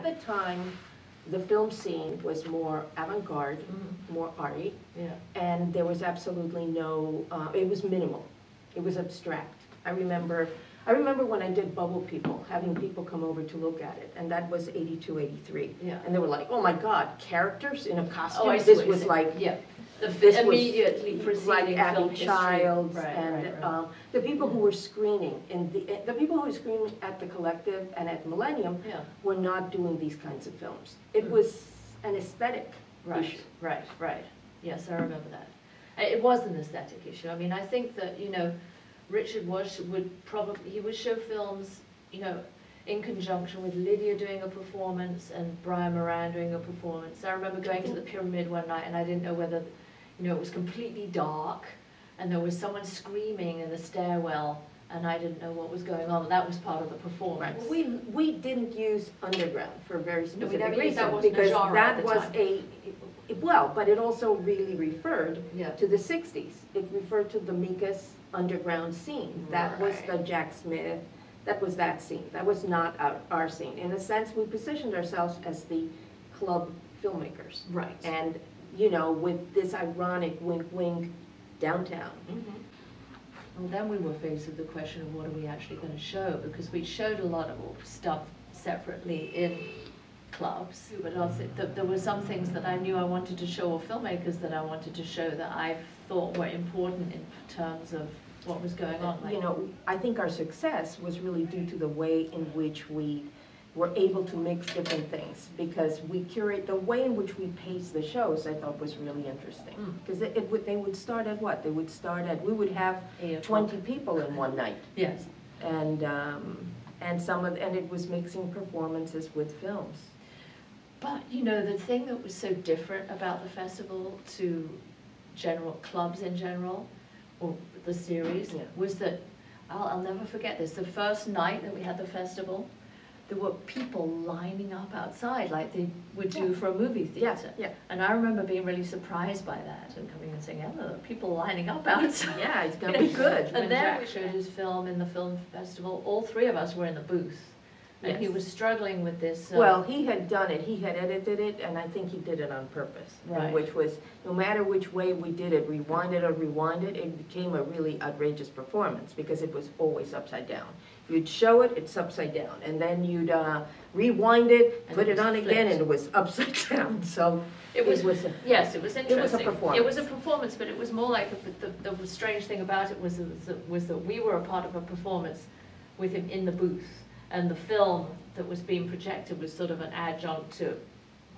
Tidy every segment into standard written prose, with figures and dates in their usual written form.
at the time, the film scene was more avant-garde, more arty, and there was absolutely no, it was minimal. It was abstract. I remember when I did Bubble People, having people come over to look at it, and that was 82, 83. Yeah. And they were like, oh my God, characters in a costume? Oh, this was like, this immediately was like Abby Childs, right, and the people who were screening, the people who were screening at the Collective and at Millennium were not doing these kinds of films. It was an aesthetic issue. Right. Yes, I remember that. It was an aesthetic issue. I mean, I think that, you know, Richard would show films, you know, in conjunction with Lydia doing a performance and Brian Moran doing a performance. I remember going to the Pyramid one night and I didn't know whether, you know, it was completely dark and there was someone screaming in the stairwell and I didn't know what was going on. That was part of the performance. Well, we didn't use underground for a very specific reason, that because that was time. Well, but it also really referred to the 60s. It referred to the Mika's underground scene. That was the Jack Smith, that was that scene. That was not our scene. In a sense, we positioned ourselves as the club filmmakers. Right. And, you know, with this ironic wink-wink downtown. Well, then we were faced with the question of what are we actually going to show, because we showed a lot of stuff separately in clubs, but also there were some things that I knew I wanted to show, or filmmakers that I wanted to show, that I thought were important in terms of what was going on. You know, I think our success was really due to the way in which we were able to mix different things, because we curate the way in which we pace the shows. I thought was really interesting, because they would start at what? They would start at, we would have 20 people in one night. Yes. And it was mixing performances with films. But, you know, the thing that was so different about the festival to clubs in general, or the series, was that, I'll never forget this, the first night that we had the festival, there were people lining up outside like they would do for a movie theater. And I remember being really surprised by that and coming and saying, oh, there are people lining up outside. Yeah, it's going to be good. And then we showed his film in the film festival. All three of us were in the booth. And he was struggling with this. Well, he had done it, he had edited it, and I think he did it on purpose. Right. Which was, no matter which way we did it, rewind it or rewind it, it became a really outrageous performance because it was always upside down. You'd show it, it's upside down, and then you'd rewind it, and put it on again, and it was upside down. So it was yes, it was interesting. It was a performance. It was a performance, but it was more like the strange thing about it was that we were a part of a performance with him in the booth. And the film that was being projected was sort of an adjunct to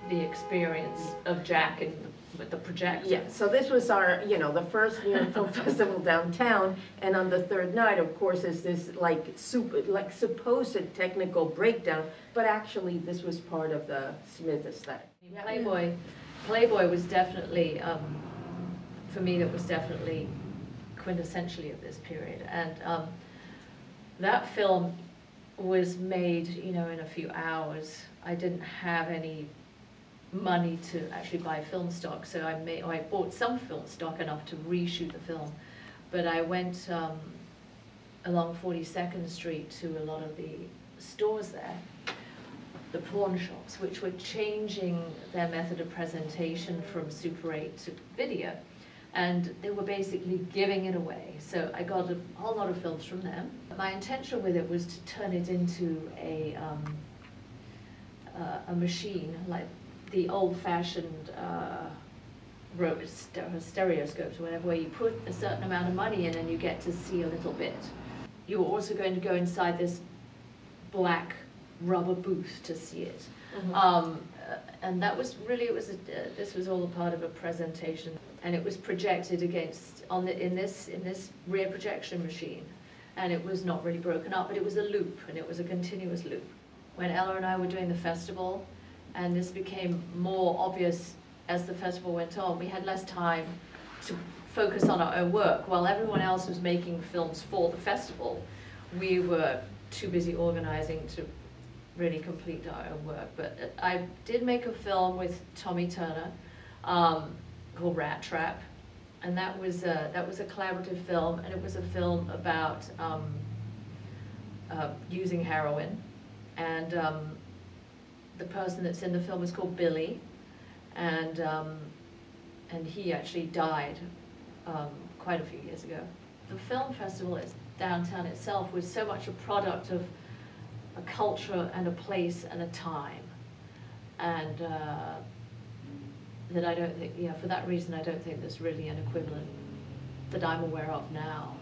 the experience of Jack and with the projector. Yeah, so this was our, you know, the first New York Film Festival downtown, and on the third night, of course, is this like supposed technical breakdown, but actually this was part of the Smith aesthetic. Playboy was definitely, for me, that was definitely quintessentially of this period, and that film was made, you know, in a few hours. I didn't have any money to actually buy film stock, so I bought some film stock enough to reshoot the film. But I went along 42nd Street to a lot of the stores there, the pawn shops, which were changing their method of presentation from Super 8 to video. And they were basically giving it away. So I got a whole lot of films from them. My intention with it was to turn it into a machine, like the old-fashioned stereoscopes or whatever, where you put a certain amount of money in and you get to see a little bit. You were also going to go inside this black rubber booth to see it. And that was really, this was all a part of a presentation, and it was projected against in this rear projection machine, and it was not really broken up, but it was a loop, and it was a continuous loop. When Ella and I were doing the festival, and this became more obvious as the festival went on, we had less time to focus on our own work. While everyone else was making films for the festival, we were too busy organizing to really complete our own work. But I did make a film with Tommy Turner called Rat Trap, and that was a collaborative film, and it was a film about using heroin, and the person that's in the film is called Billy, and he actually died quite a few years ago. The film festival downtown itself was so much a product of a culture and a place and a time, and that I don't think, yeah, for that reason I don't think there's really an equivalent that I'm aware of now.